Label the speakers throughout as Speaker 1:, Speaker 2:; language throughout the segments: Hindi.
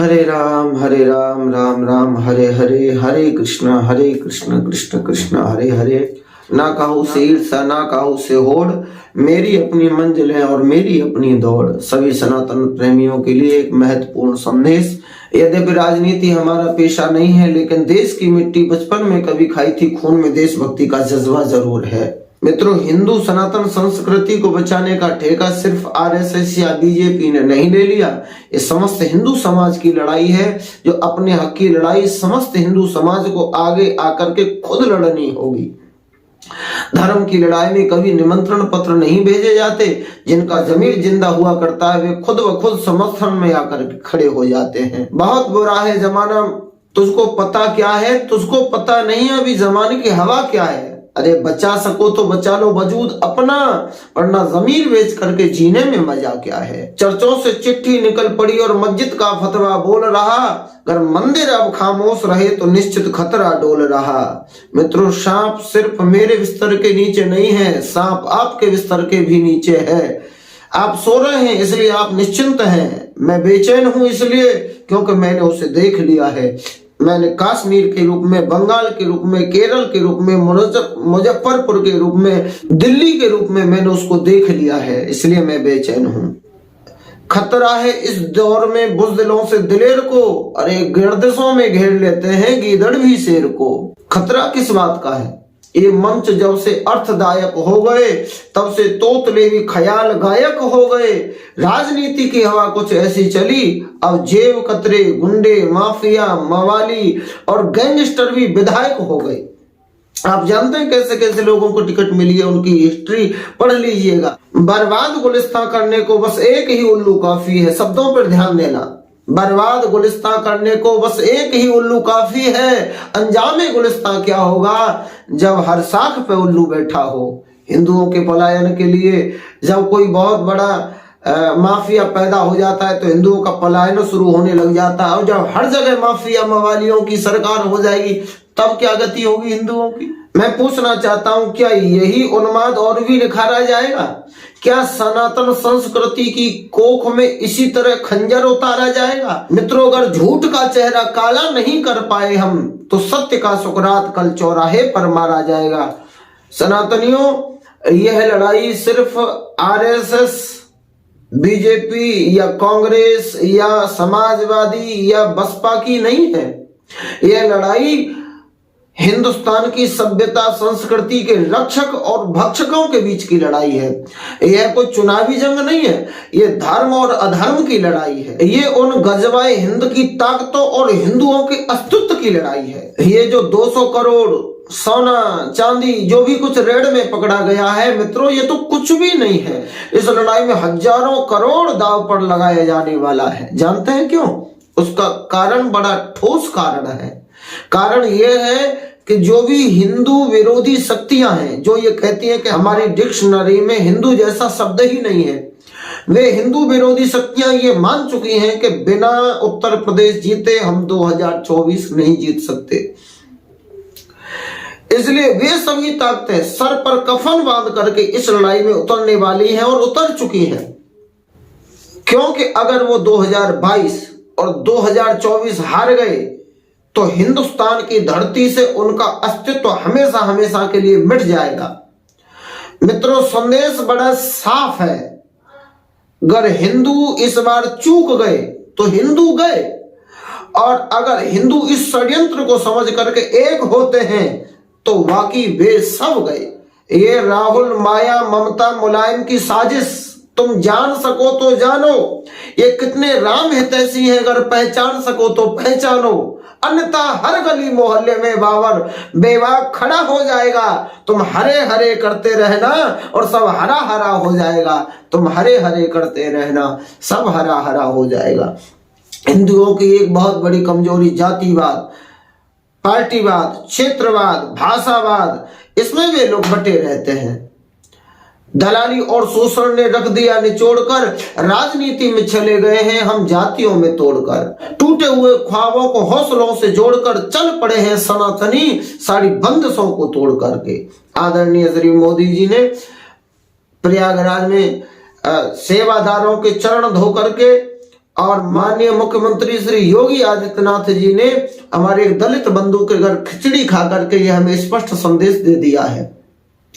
Speaker 1: हरे राम राम राम हरे हरे, हरे कृष्ण कृष्ण कृष्ण हरे हरे। ना काहू से ईर्षा ना काहू से होड़, मेरी अपनी मंजिल है और मेरी अपनी दौड़। सभी सनातन प्रेमियों के लिए एक महत्वपूर्ण संदेश। यद्यपि राजनीति हमारा पेशा नहीं है, लेकिन देश की मिट्टी बचपन में कभी खाई थी, खून में देशभक्ति का जज्बा जरूर है। मित्रों, हिंदू सनातन संस्कृति को बचाने का ठेका सिर्फ आरएसएस या बीजेपी ने नहीं ले लिया। ये समस्त हिंदू समाज की लड़ाई है, जो अपने हक की लड़ाई समस्त हिंदू समाज को आगे आकर के खुद लड़नी होगी। धर्म की लड़ाई में कभी निमंत्रण पत्र नहीं भेजे जाते। जिनका जमीर जिंदा हुआ करता है, वे खुद व खुद समर्थन में आकर खड़े हो जाते हैं। बहुत बुरा है जमाना, तुझको पता क्या है? तुझको पता नहीं है अभी जमाने की हवा क्या है। अरे बचा सको तो बचा लो वजूद अपना, वरना जमीर बेच करके जीने में मजा क्या है। चर्चों से चिट्ठी निकल पड़ी और मस्जिद का फतवा बोल रहा, अगर मंदिर अब खामोश रहे तो निश्चित खतरा डोल रहा। मित्रों, सांप सिर्फ मेरे बिस्तर के नीचे नहीं है, सांप आपके बिस्तर के भी नीचे है। आप सो रहे हैं इसलिए आप निश्चिंत हैं, मैं बेचैन हूं इसलिए क्योंकि मैंने उसे देख लिया है। मैंने कश्मीर के रूप में, बंगाल के रूप में, केरल के रूप में, मुजफ्फरपुर के रूप में, दिल्ली के रूप में मैंने उसको देख लिया है, इसलिए मैं बेचैन हूं। खतरा है इस दौर में बुज़दिलों से दिलेर को, अरे गर्दिशों में घेर लेते हैं गीदड़ भी शेर को। खतरा किस बात का है? ये मंच जब से अर्थदायक हो गए, तब से तोतले भी ख्याल गायक हो गए। राजनीति की हवा कुछ ऐसी चली, अब जेब कतरे, गुंडे, माफिया, मवाली और गैंगस्टर भी विधायक हो गए। आप जानते हैं कैसे कैसे लोगों को टिकट मिली है, उनकी हिस्ट्री पढ़ लीजिएगा। बर्बाद गुलिस्तां करने को बस एक ही उल्लू काफी है, शब्दों पर ध्यान देना। बर्बाद गुलिस्तां करने को बस एक ही उल्लू काफी है, अंजामे गुलिस्तां क्या होगा जब हर शाख पे उल्लू बैठा हो। हिंदुओं के पलायन के लिए जब कोई बहुत बड़ा माफिया पैदा हो जाता है तो हिंदुओं का पलायन शुरू होने लग जाता है, और जब हर जगह माफिया मवालियों की सरकार हो जाएगी तब क्या गति होगी हिंदुओं की। मैं पूछना चाहता हूं, क्या यही उन्माद और भी निखारा जाएगा? क्या सनातन संस्कृति की कोख में इसी तरह खंजर उतारा जाएगा? मित्रों, अगर झूठ का चेहरा काला नहीं कर पाए हम, तो सत्य का सुकरात कल चौराहे पर मारा जाएगा। सनातनियों, यह लड़ाई सिर्फ आरएसएस, बीजेपी या कांग्रेस या समाजवादी या बसपा की नहीं है। यह लड़ाई हिंदुस्तान की सभ्यता संस्कृति के रक्षक और भक्षकों के बीच की लड़ाई है। यह कोई चुनावी जंग नहीं है, यह धर्म और अधर्म की लड़ाई है। ये उन गजवाए हिंद की ताकतों और हिंदुओं के अस्तित्व की लड़ाई है। ये जो 200 करोड़ सोना चांदी जो भी कुछ रेड में पकड़ा गया है, मित्रों, ये तो कुछ भी नहीं है। इस लड़ाई में हजारों करोड़ दांव पर लगाया जाने वाला है। जानते हैं क्यों? उसका कारण बड़ा ठोस कारण है। कारण यह है कि जो भी हिंदू विरोधी शक्तियां हैं, जो ये कहती हैं कि हमारी डिक्शनरी में हिंदू जैसा शब्द ही नहीं है, वे हिंदू विरोधी शक्तियां ये मान चुकी हैं कि बिना उत्तर प्रदेश जीते हम 2024 नहीं जीत सकते। इसलिए वे सभी ताकतें सर पर कफन बांध करके इस लड़ाई में उतरने वाली हैं और उतर चुकी हैं। क्योंकि अगर वो 2022 और 2024 हार गए तो हिंदुस्तान की धरती से उनका अस्तित्व हमेशा हमेशा के लिए मिट जाएगा। मित्रों, संदेश बड़ा साफ है। अगर हिंदू इस बार चूक गए तो हिंदू गए, और अगर हिंदू इस षड्यंत्र को समझ करके एक होते हैं तो वाकई वे सब गए। ये राहुल, माया, ममता, मुलायम की साजिश तुम जान सको तो जानो। ये कितने राम हितैषी हैं, अगर पहचान सको तो पहचानो, अन्यथा हर गली मोहल्ले में बाबर बेवाक खड़ा हो जाएगा। तुम हरे हरे करते रहना और सब हरा हरा हो जाएगा। तुम हरे हरे करते रहना, सब हरा हरा हो जाएगा। हिंदुओं की एक बहुत बड़ी कमजोरी जातिवाद, पार्टीवाद, क्षेत्रवाद, भाषावाद, इसमें वे लोग बटे रहते हैं। दलाली और शोषण ने रख दिया निचोड़कर, राजनीति में चले गए हैं हम जातियों में तोड़कर। टूटे हुए ख्वाबों को हौसलों से जोड़कर चल पड़े हैं सनातनी सारी बंदिशों को तोड़ करके। आदरणीय श्री मोदी जी ने प्रयागराज में सेवादारों के चरण धो करके और माननीय मुख्यमंत्री श्री योगी आदित्यनाथ जी ने हमारे एक दलित बंधु के घर खिचड़ी खा करके यह हमें स्पष्ट संदेश दे दिया है।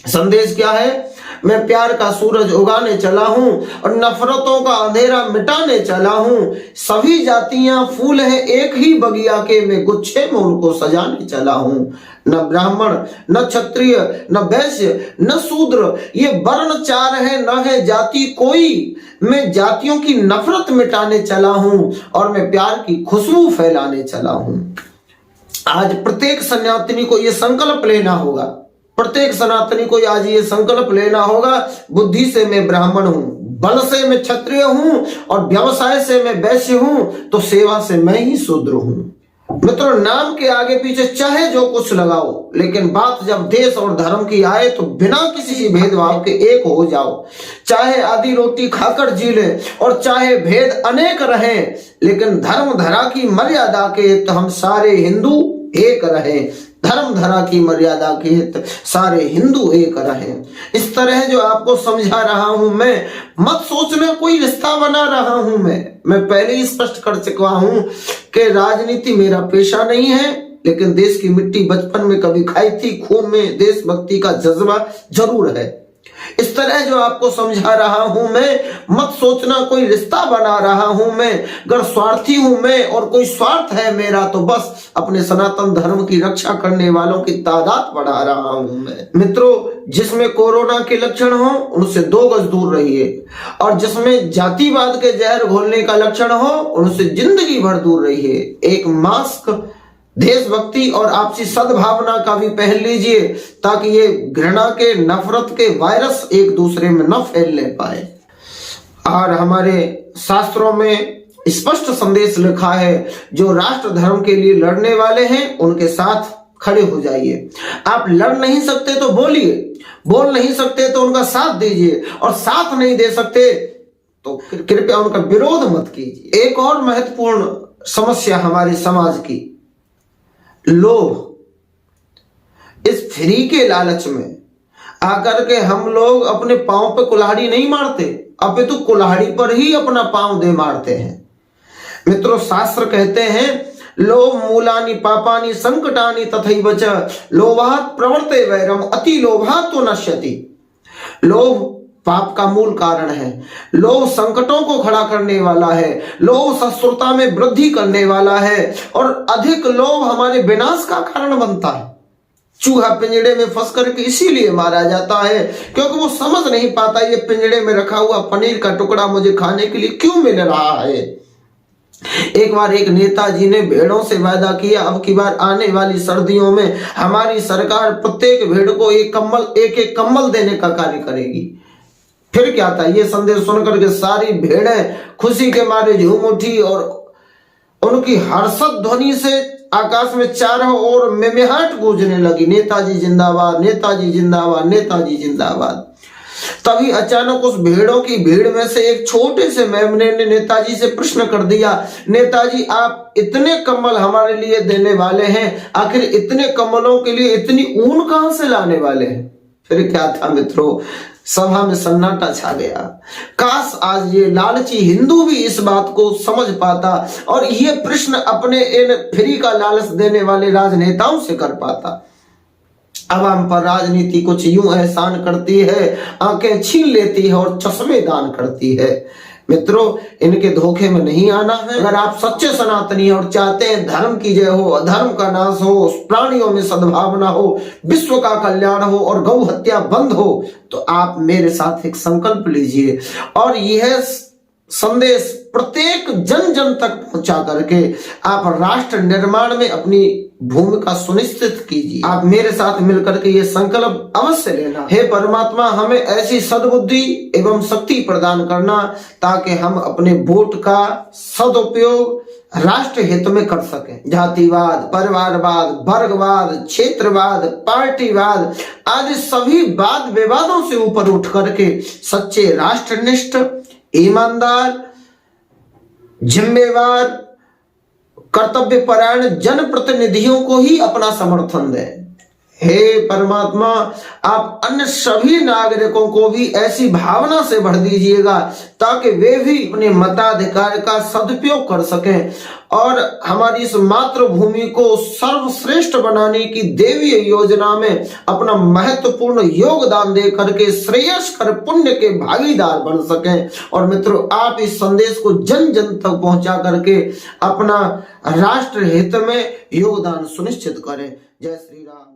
Speaker 1: संदेश क्या है? मैं प्यार का सूरज उगाने चला हूं और नफरतों का अंधेरा मिटाने चला हूं। सभी जातियां फूल हैं एक ही बगिया के, मैं गुच्छे में उनको सजाने चला हूं। न ब्राह्मण, न क्षत्रिय, न वैश्य, न शूद्र, ये वर्ण चार है, न है जाति कोई। मैं जातियों की नफरत मिटाने चला हूं और मैं प्यार की खुशबू फैलाने चला हूं। आज प्रत्येक सन्यासिनी को यह संकल्प लेना होगा, प्रत्येक सनातनी को आज ये संकल्प लेना होगा, बुद्धि से मैं ब्राह्मण हूं, बल से मैं क्षत्रिय हूं और व्यवसाय से मैं वैश्य हूं, तो सेवा से मैं ही शूद्र हूं। मित्रों, नाम के आगे पीछे चाहे जो कुछ लगाओ, लेकिन बात जब देश और धर्म की आए तो बिना किसी भेदभाव के एक हो जाओ। चाहे आधी रोटी खाकर जी ले और चाहे भेद अनेक रहे, लेकिन धर्म धरा की मर्यादा के तो हम सारे हिंदू एक रहे। धर्म धरा की मर्यादा के हित सारे हिंदू एक रहे। इस तरह जो आपको समझा रहा हूं मैं, मत सोचना कोई रिश्ता बना रहा हूं मैं पहले ही स्पष्ट कर चुका हूं कि राजनीति मेरा पेशा नहीं है, लेकिन देश की मिट्टी बचपन में कभी खाई थी, खून में देशभक्ति का जज्बा जरूर है। इस तरह जो आपको समझा रहा हूं मैं, मत सोचना कोई रिश्ता बना रहा हूं मैं। अगर स्वार्थी हूं मैं और कोई स्वार्थ है मेरा, तो बस अपने सनातन धर्म की रक्षा करने वालों की तादाद बढ़ा रहा हूं मैं। मित्रों, जिसमें कोरोना के लक्षण हो उनसे 2 गज दूर रहिए, और जिसमें जातिवाद के जहर घोलने का लक्षण हो उनसे जिंदगी भर दूर रहिए। एक मास्क देशभक्ति और आपसी सद्भावना का भी पहन लीजिए, ताकि ये घृणा के, नफरत के वायरस एक दूसरे में न फैलने पाए। और हमारे शास्त्रों में स्पष्ट संदेश लिखा है, जो राष्ट्र धर्म के लिए लड़ने वाले हैं उनके साथ खड़े हो जाइए। आप लड़ नहीं सकते तो बोलिए, बोल नहीं सकते तो उनका साथ दीजिए, और साथ नहीं दे सकते तो कृपया उनका विरोध मत कीजिए। एक और महत्वपूर्ण समस्या हमारे समाज की, लोभ। इस फ्री के लालच में आकर के हम लोग अपने पांव पे कुल्हाड़ी नहीं मारते, अपितु कुल्हाड़ी पर ही अपना पांव दे मारते हैं। मित्रों, शास्त्र कहते हैं, लोभ मूलानि पापानि संकटानि तथैव च लोभात् प्रवर्ते वैरम अति लोभात् तो नश्यति। लोभ पाप का मूल कारण है। लोभ संकटों को खड़ा करने वाला है। लोभ शत्रुता में वृद्धि करने वाला है, और अधिक लोभ हमारे विनाश का कारण बनता है। चूहा पिंजड़े में फंस करके इसीलिए मारा जाता है क्योंकि वो समझ नहीं पाता ये पिंजड़े में रखा हुआ पनीर का टुकड़ा मुझे खाने के लिए क्यों मिल रहा है। एक बार एक नेताजी ने भेड़ों से वादा किया, अब की बार आने वाली सर्दियों में हमारी सरकार प्रत्येक भेड़ को एक कंबल देने का कार्य करेगी। फिर क्या था, ये संदेश सुनकर के सारी भेड़ें खुशी के मारे झूम उठी और उनकी हर्षद ध्वनि से आकाश में चारों ओर मिमिहाट गूंजने लगी, नेताजी जिंदाबाद, नेताजी जिंदाबाद, नेताजी जिंदाबाद। तभी अचानक उस भेड़ों की भीड़ में से एक छोटे से मेमने ने नेताजी से प्रश्न कर दिया, नेताजी आप इतने कंबल हमारे लिए देने वाले हैं, आखिर इतने कंबलों के लिए इतनी ऊन कहां से लाने वाले हैं। फिर क्या था मित्रों, सभा में सन्नाटा छा गया। काश आज ये लालची हिंदू भी इस बात को समझ पाता और ये प्रश्न अपने इन फ्री का लालच देने वाले राजनेताओं से कर पाता। आवाम पर राजनीति कुछ यूं एहसान करती है, आंखें छीन लेती है और चश्मे दान करती है। मित्रों, इनके धोखे में नहीं आना है। अगर आप सच्चे सनातनी और चाहते हैं धर्म की जय हो, अधर्म का नाश हो, प्राणियों में सद्भावना हो, विश्व का कल्याण हो और गौ हत्या बंद हो, तो आप मेरे साथ एक संकल्प लीजिए और यह संदेश प्रत्येक जन जन तक पहुंचा करके आप राष्ट्र निर्माण में अपनी भूमिका सुनिश्चित कीजिए। आप मेरे साथ मिलकर के ये संकल्प अवश्य लेना। हे परमात्मा, हमें ऐसी सद्बुद्धि एवं शक्ति प्रदान करना ताकि हम अपने वोट का सदुपयोग राष्ट्र हित में कर सकें। जातिवाद, परिवारवाद, वर्गवाद, क्षेत्रवाद, पार्टीवाद आदि सभी वाद विवादों से ऊपर उठ करके सच्चे राष्ट्रनिष्ठ, ईमानदार, जिम्मेवार, कर्तव्य परायण जनप्रतिनिधियों को ही अपना समर्थन दें। हे परमात्मा, आप अन्य सभी नागरिकों को भी ऐसी भावना से भर दीजिएगा ताकि वे भी अपने मताधिकार का सदुपयोग कर सकें और हमारी इस मातृभूमि को सर्वश्रेष्ठ बनाने की देवीय योजना में अपना महत्वपूर्ण योगदान दे करके श्रेयस्कर पुण्य के भागीदार बन सकें। और मित्रों, आप इस संदेश को जन जन तक पहुंचा करके अपना राष्ट्र हित में योगदान सुनिश्चित करें। जय श्री राम।